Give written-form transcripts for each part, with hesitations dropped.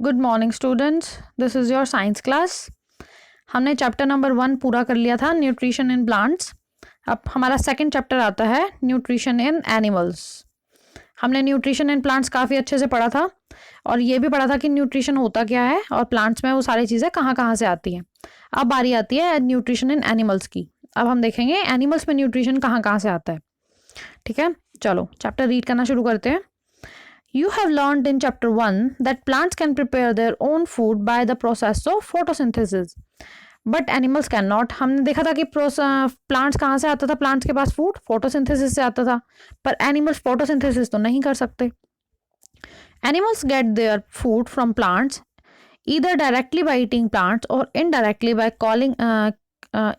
Good morning students, this is your science class. हमने chapter number 1 पूरा कर लिया था, न्यूट्रिशन इन प्लांट्स। अब हमारा सेकंड चैप्टर आता है, न्यूट्रिशन इन एनिमल्स। हमने न्यूट्रिशन इन प्लांट्स काफ़ी अच्छे से पढ़ा था और ये भी पढ़ा था कि न्यूट्रिशन होता क्या है और प्लांट्स में वो सारी चीज़ें कहाँ कहाँ से आती हैं। अब बारी आती है न्यूट्रिशन इन एनिमल्स की। अब हम देखेंगे एनिमल्स में न्यूट्रिशन कहाँ कहाँ से आता है। ठीक है, चलो चैप्टर रीड करना शुरू करते हैं। You have learned in chapter 1 that plants can prepare their own food by the process of photosynthesis. But animals can not. हमने देखा था कि प्लांट्स कहाँ से आता था, प्लांट्स के पास फूड फोटोसिंथेसिस से आता था, पर एनिमल्स फोटोसिंथेसिस तो नहीं कर सकते। Animals gate their food from plants either directly by eating plants or indirectly by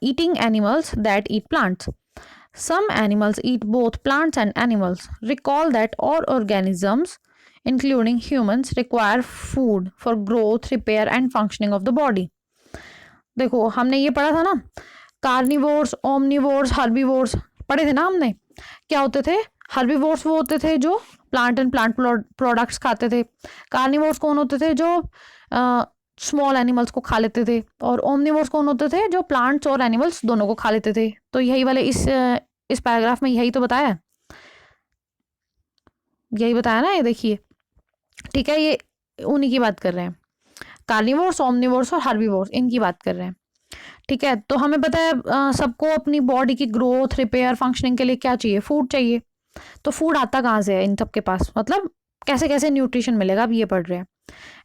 eating animals that eat plants. Some animals eat both plants and animals. Recall that all organisms, including humans, require food for growth, repair, and functioning of the body. देखो हमने ये पढ़ा था ना, carnivores, omnivores, herbivores पढ़े थे ना हमने। क्या होते थे? हर्बीवोर्स वो होते थे जो प्लांट एंड प्लांट प्रोडक्ट्स खाते थे। कार्निवोर्स कौन होते थे? जो स्मॉल एनिमल्स को खा लेते थे। और ओमनिवोर्स कौन होते थे? जो प्लांट्स और एनिमल्स दोनों को खा लेते थे। तो यही वाले इस पैराग्राफ में यही तो बताया है, यही बताया ना, ये देखिए। ठीक है, ये उन्हीं की बात कर रहे हैं, कार्निवोर्स, ओमनिवोर्स और हर्बीवोर्स, इनकी बात कर रहे हैं। ठीक है, तो हमें पता है सबको अपनी बॉडी की ग्रोथ, रिपेयर, फंक्शनिंग के लिए क्या चाहिए? फूड चाहिए। तो फूड आता कहाँ से है इन सब के पास? मतलब कैसे कैसे न्यूट्रिशन मिलेगा, अब ये पढ़ रहे हैं।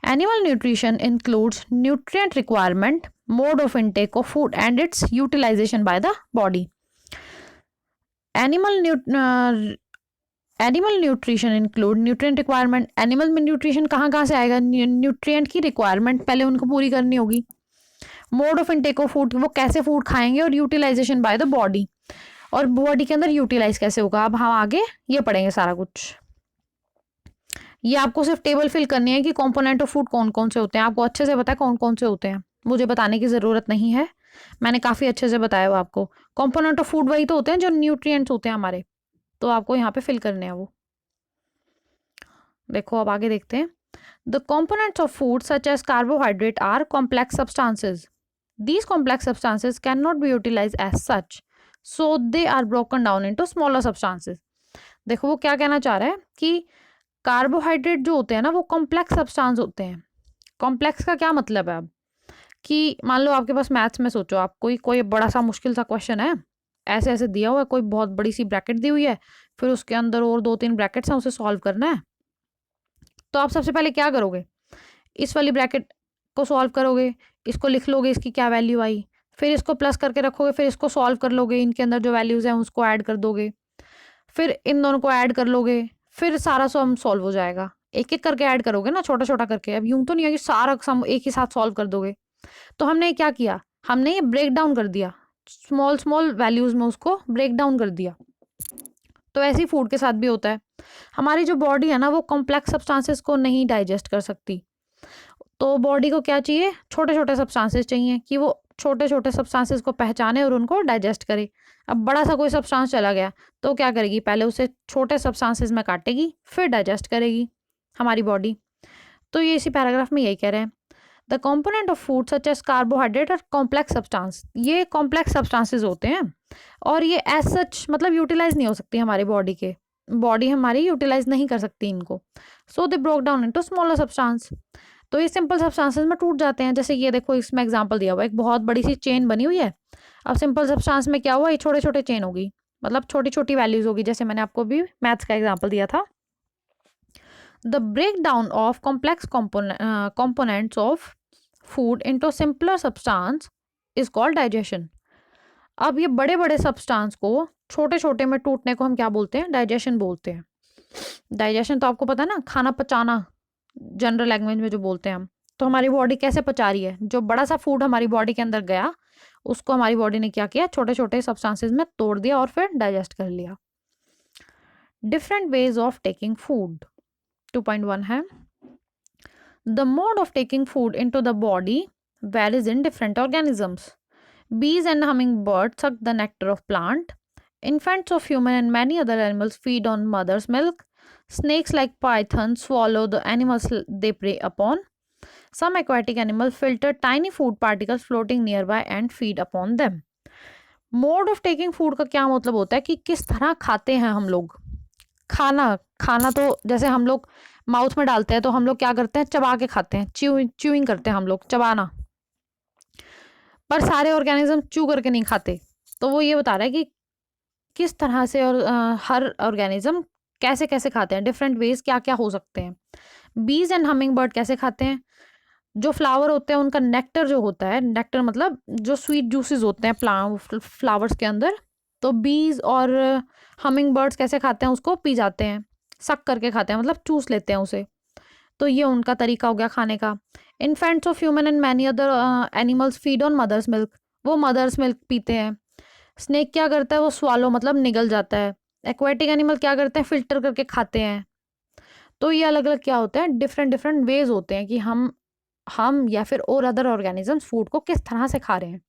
Animal nutrition includes nutrient requirement, mode of intake of food and its utilization by the body. Animal nutrition include nutrient requirement. Animal में न्यूट्रिशन कहाँ कहाँ से आएगा? न्यूट्रिएंट की रिक्वायरमेंट पहले उनको पूरी करनी होगी। Mode of intake of food, वो कैसे फूड खाएंगे, और यूटिलाइजेशन बाय द बॉडी, और बॉडी के अंदर यूटिलाइज कैसे होगा। अब हम आगे ये पढ़ेंगे सारा कुछ। ये आपको सिर्फ टेबल फिल करनी है कि कंपोनेंट ऑफ फूड कौन कौन से होते हैं। आपको अच्छे से पता है कौन कौन से होते हैं, मुझे बताने की ज़रूरत नहीं है, मैंने काफ़ी अच्छे से बताया हुआ आपको। कंपोनेंट ऑफ फूड वही तो होते हैं जो न्यूट्रिएंट्स होते हैं हमारे, तो आपको यहाँ पे फिल करने हैं वो। देखो अब आगे देखते हैं। The components of food such as carbohydrate are complex substances. These complex substances cannot be utilized as such, so they are broken down into smaller substances. देखो वो क्या कहना चाह रहा है कि कार्बोहाइड्रेट जो होते हैं ना, वो कॉम्प्लेक्स सब्सटेंस होते हैं। कॉम्प्लेक्स का क्या मतलब है? अब कि मान लो आपके पास मैथ्स में, सोचो आप कोई बड़ा सा मुश्किल सा क्वेश्चन है, ऐसे ऐसे दिया हुआ है, कोई बहुत बड़ी सी ब्रैकेट दी हुई है, फिर उसके अंदर और 2-3 ब्रैकेट्स हैं, उसे सॉल्व करना है। तो आप सबसे पहले क्या करोगे? इस वाली ब्रैकेट को सॉल्व करोगे, इसको लिख लोगे इसकी क्या वैल्यू आई, फिर इसको प्लस करके रखोगे, फिर इसको सॉल्व कर लोगे, इनके अंदर जो वैल्यूज़ हैं उसको ऐड कर दोगे, फिर इन दोनों को ऐड कर लोगे, फिर सारा सम सॉल्व हो जाएगा। एक एक करके ऐड करोगे ना, छोटा छोटा करके। अब यूं तो नहीं है कि सारा सम एक ही साथ सॉल्व कर दोगे। तो हमने क्या किया? हमने ये ब्रेक डाउन कर दिया, स्मॉल स्मॉल वैल्यूज़ में उसको ब्रेक डाउन कर दिया। तो ऐसे ही फूड के साथ भी होता है। हमारी जो बॉडी है ना, वो कॉम्प्लेक्स सब्सटेंसेस को नहीं डाइजेस्ट कर सकती। तो बॉडी को क्या चाहिए? छोटे छोटे सब्सटेंसेस चाहिए कि वो छोटे छोटे सब्सटेंसेस को पहचाने और उनको डाइजेस्ट करे। अब बड़ा सा कोई सब्सटेंस चला गया तो क्या करेगी? पहले उसे छोटे सब्सटेंसेस में काटेगी, फिर डाइजेस्ट करेगी हमारी बॉडी। तो ये इसी पैराग्राफ में यही कह रहे हैं। The component of food such as carbohydrate और कॉम्प्लेक्स सब्सटेंस, ये कॉम्प्लेक्स सब्सटेंसेस होते हैं और ये एज सच मतलब यूटिलाइज नहीं हो सकती हमारी बॉडी के, बॉडी हमारी यूटिलाइज नहीं कर सकती इनको। So they broke down into smaller substance. तो ये सिंपल सब्सटेंसेस में टूट जाते हैं। जैसे ये देखो, इसमें एग्जांपल दिया हुआ है, एक बहुत बड़ी सी चेन बनी हुई है। अब सिंपल सब्सटेंस में क्या हुआ? ये छोटे छोटे चेन होगी, मतलब छोटी छोटी वैल्यूज होगी, जैसे मैंने आपको भी मैथ्स का एग्जांपल दिया था। The break down of complex components of food into simpler substance is called digestion. अब ये बड़े बड़े सब्सटेंस को छोटे छोटे में टूटने को हम क्या बोलते हैं? डाइजेशन बोलते हैं। डाइजेशन तो आपको पता है ना, खाना पचाना, जनरल लैंग्वेज में जो बोलते हैं हम। तो हमारी बॉडी कैसे पचा रही है? जो बड़ा सा फूड हमारी बॉडी के अंदर गया, उसको हमारी बॉडी ने क्या किया? छोटे छोटे सब्सटेंसेस में तोड़ दिया और फिर डाइजेस्ट कर लिया। Different ways of taking food 2.1 है। The mode of taking food into the body varies in different organisms. Bees and hummingbirds suck the nectar of plant. Infants of human and many other animals feed on mother's milk. Snakes like pythons swallow the animals they prey upon. Some aquatic animals filter tiny food particles floating nearby and feed upon them. Mode of taking food का क्या मतलब होता है कि किस तरह खाते हैं हम लोग। खाना खाना तो जैसे हम लोग माउथ में डालते हैं तो हम लोग क्या करते हैं, चबा के खाते हैं, च्यूइंग करते हैं हम लोग, चबाना। पर सारे ऑर्गेनिज्म च्यू करके नहीं खाते। तो वो ये बता रहा है कि किस तरह से और हर ऑर्गेनिज्म कैसे कैसे खाते हैं, डिफरेंट वेज क्या क्या हो सकते हैं। बीज एंड हमिंग बर्ड कैसे खाते हैं, जो फ्लावर होते हैं उनका नेक्टर जो होता है, नेक्टर मतलब जो स्वीट जूसेस होते हैं फ्लावर्स के अंदर, तो बीज और हमिंग बर्ड्स कैसे खाते हैं, उसको पी जाते हैं, सक करके खाते हैं, मतलब चूस लेते हैं उसे। तो ये उनका तरीका हो गया खाने का। Infants of human and many other animals feed on mother's milk, वो मदर्स मिल्क पीते हैं। स्नेक क्या करता है, वो स्वालो मतलब निगल जाता है। एक्वेटिक एनिमल क्या करते हैं, फिल्टर करके खाते हैं। तो ये अलग अलग क्या होते हैं, डिफरेंट डिफरेंट वेज होते हैं कि हम या फिर और अदर ऑर्गेनिजम्स फूड को किस तरह से खा रहे हैं।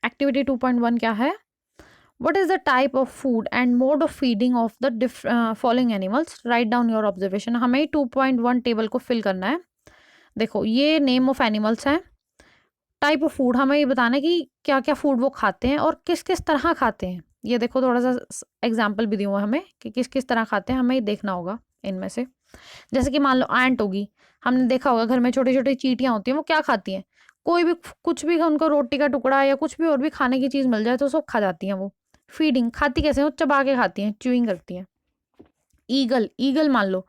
एक्टिविटी 2.1 क्या है, what is the type of food and mode of feeding of the following animals, write down your observation. हमें 2.1 टेबल को फिल करना है। देखो ये नेम ऑफ एनिमल्स हैं, टाइप ऑफ फूड हमें ये बताना है कि क्या क्या फूड वो खाते हैं और किस किस तरह खाते हैं। ये देखो थोड़ा सा एग्जाम्पल भी दिया हुआ है हमें कि किस किस तरह खाते हैं, हमें ये देखना होगा इनमें से। जैसे कि मान लो एंट होगी, हमने देखा होगा घर में छोटी छोटी चींटियां होती हैं, वो क्या खाती हैं, कोई भी कुछ भी उनको रोटी का टुकड़ा या कुछ भी और भी खाने की चीज़ मिल जाए तो सब खा जाती हैं वो। फीडिंग खाती कैसे, वो चबा के खाती हैं, च्यूइंग करती हैं। ईगल ईगल मान लो,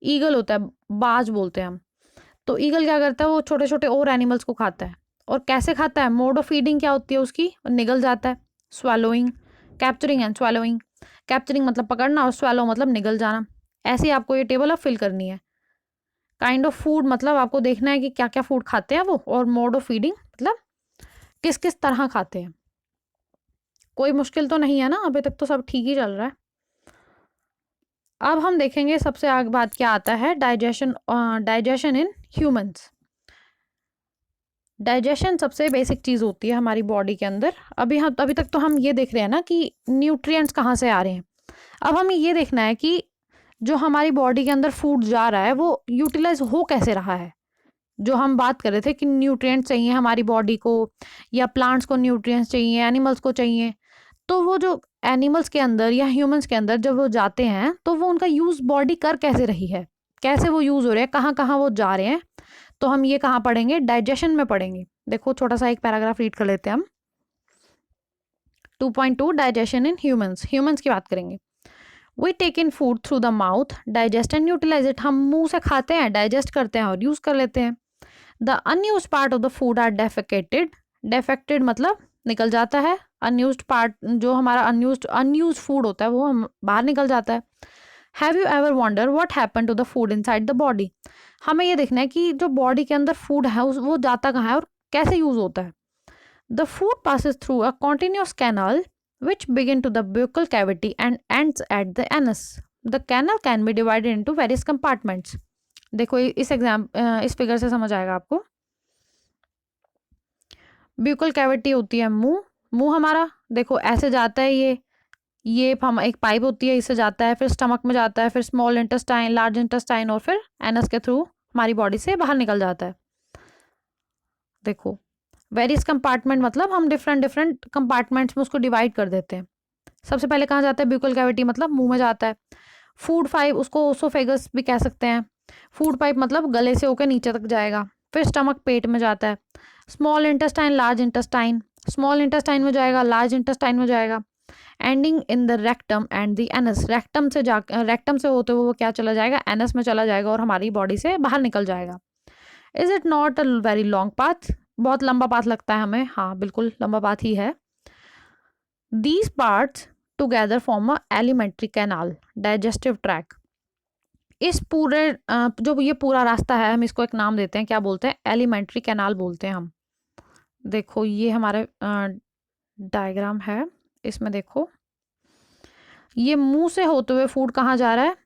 ईगल होता है, बाज बोलते हैं हम। तो ईगल क्या करता है, वो छोटे छोटे और एनिमल्स को खाता है। और कैसे खाता है, मोड ऑफ फीडिंग क्या होती है उसकी, निगल जाता है, swallowing, capturing and swallowing. Capturing मतलब पकड़ना और स्वालो मतलब निगल जाना। ऐसे ही आपको ये टेबल अब फिल करनी है। काइंड ऑफ फूड मतलब आपको देखना है कि क्या क्या फूड खाते हैं वो, और मोड ऑफ फीडिंग मतलब किस किस तरह खाते हैं। कोई मुश्किल तो नहीं है ना, अभी तक तो सब ठीक ही चल रहा है। अब हम देखेंगे सबसे आगे बात क्या आता है, डाइजेशन इन ह्यूमंस। डाइजेशन सबसे बेसिक चीज़ होती है हमारी बॉडी के अंदर। अभी तक तो हम ये देख रहे हैं ना कि न्यूट्रिएंट्स कहाँ से आ रहे हैं। अब हमें ये देखना है कि जो हमारी बॉडी के अंदर फूड जा रहा है वो यूटिलाइज हो कैसे रहा है। जो हम बात कर रहे थे कि न्यूट्रिएंट्स चाहिए हमारी बॉडी को, या प्लांट्स को न्यूट्रिएंट्स चाहिए, एनिमल्स को चाहिए। तो वो जो एनिमल्स के अंदर या ह्यूमंस के अंदर जब वो जाते हैं तो वो उनका यूज़ बॉडी कर कैसे रही है, कैसे वो यूज़ हो रहे हैं, कहाँ कहाँ वो जा रहे हैं। तो हम ये कहाँ पढ़ेंगे, डाइजेशन में पढ़ेंगे। देखो छोटा सा एक पैराग्राफ रीड कर लेते हैं हम। 2.2 डाइजेशन इन ह्यूमंस, ह्यूमंस की बात करेंगे। We take in food through the mouth, digest and utilize it, हम मुंह से खाते हैं, डाइजेस्ट करते हैं और यूज कर लेते हैं। The unuse part of the food are defecated, defected मतलब निकल जाता है। अनयूज्ड पार्ट जो हमारा अनयूज फूड होता है वो हम बाहर निकल जाता है। Have you ever wonder what happen to the food inside the body, हमें ये देखना है कि जो बॉडी के अंदर फूड है वो जाता कहाँ है और कैसे यूज होता है। The food passes through a continuous canal which begin to the buccal cavity and ends at the anus. The canal can be divided into various compartments. देखो इस फिगर से समझ आएगा आपको। ब्यूकल कैविटी होती है मुंह, मुंह हमारा देखो ऐसे जाता है, ये हम एक पाइप होती है, इससे जाता है, फिर स्टमक में जाता है, फिर स्मॉल इंटेस्टाइन, लार्ज इंटेस्टाइन और फिर एनस के थ्रू हमारी बॉडी से बाहर निकल जाता है। देखो वेरियस कंपार्टमेंट मतलब हम डिफरेंट डिफरेंट कंपार्टमेंट्स में उसको डिवाइड कर देते हैं। सबसे पहले कहाँ जाता है, ब्यूकल कैविटी मतलब मुंह में जाता है। फूड पाइप उसको ओसोफेगस भी कह सकते हैं। फूड पाइप मतलब गले से होकर नीचे तक जाएगा। फिर स्टमक पेट में जाता है। Small intestine, large intestine, small intestine में जाएगा, लार्ज इंटेस्टाइन में जाएगा। Ending in the rectum and the anus, rectum से होते हुए वो क्या चला जाएगा, एनस में चला जाएगा और हमारी बॉडी से बाहर निकल जाएगा। Is it not a very long path, बहुत लंबा पाथ लगता है हमें, हाँ बिल्कुल लंबा पाथ ही है। These parts together form a alimentary canal, digestive track. इस पूरे जो ये पूरा रास्ता है हम इसको एक नाम देते हैं, क्या बोलते हैं, एलिमेंट्री कैनाल बोलते हैं हम। देखो ये हमारे डायग्राम है, इसमें देखो ये मुंह से होते हुए फूड कहाँ जा रहा है,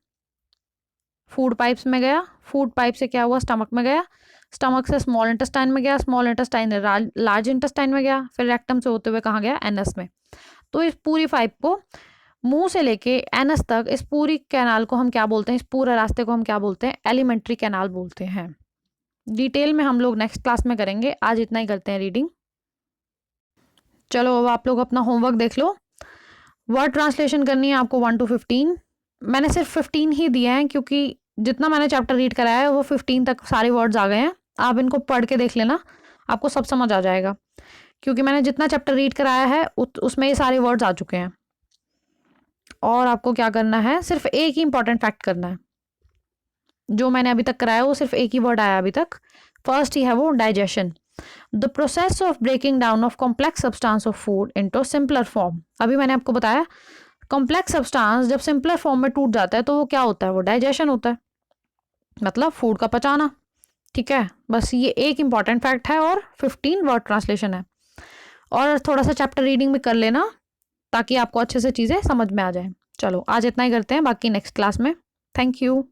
फूड पाइप्स में गया, फूड पाइप से क्या हुआ, स्टमक में गया, स्टमक से स्मॉल इंटेस्टाइन में गया, स्मॉल इंटेस्टाइन से लार्ज इंटेस्टाइन में गया, फिर रेक्टम से होते हुए कहाँ गया, एनस में। तो इस पूरी पाइप को मुंह से लेके एनस तक, इस पूरी कैनाल को हम क्या बोलते हैं, इस पूरे रास्ते को हम क्या बोलते हैं, एलिमेंट्री कैनाल बोलते हैं। डिटेल में हम लोग नेक्स्ट क्लास में करेंगे, आज इतना ही करते हैं रीडिंग। चलो अब आप लोग अपना होमवर्क देख लो। वर्ड ट्रांसलेशन करनी है आपको 1 to 15। मैंने सिर्फ 15 ही दिए हैं क्योंकि जितना मैंने चैप्टर रीड कराया है वो 15 तक सारे वर्ड्स आ गए हैं। आप इनको पढ़ के देख लेना, आपको सब समझ आ जाएगा, क्योंकि मैंने जितना चैप्टर रीड कराया है उसमें ये सारे वर्ड्स आ चुके हैं। और आपको क्या करना है, सिर्फ एक ही इंपॉर्टेंट फैक्ट करना है। जो मैंने अभी तक कराया वो सिर्फ एक ही वर्ड आया अभी तक, फर्स्ट ही है वो digestion. The process of breaking down of complex substance of food into simpler form. अभी मैंने आपको बताया कॉम्प्लेक्स सब्सटेंस जब सिंपलर फॉर्म में टूट जाता है तो वो क्या होता है, वो डाइजेशन होता है, मतलब फूड का पचाना। ठीक है, बस ये एक इंपॉर्टेंट फैक्ट है और 15 वर्ड ट्रांसलेशन है। और थोड़ा सा चैप्टर रीडिंग भी कर लेना ताकि आपको अच्छे से चीज़ें समझ में आ जाए। चलो आज इतना ही करते हैं, बाकी नेक्स्ट क्लास में। Thank you.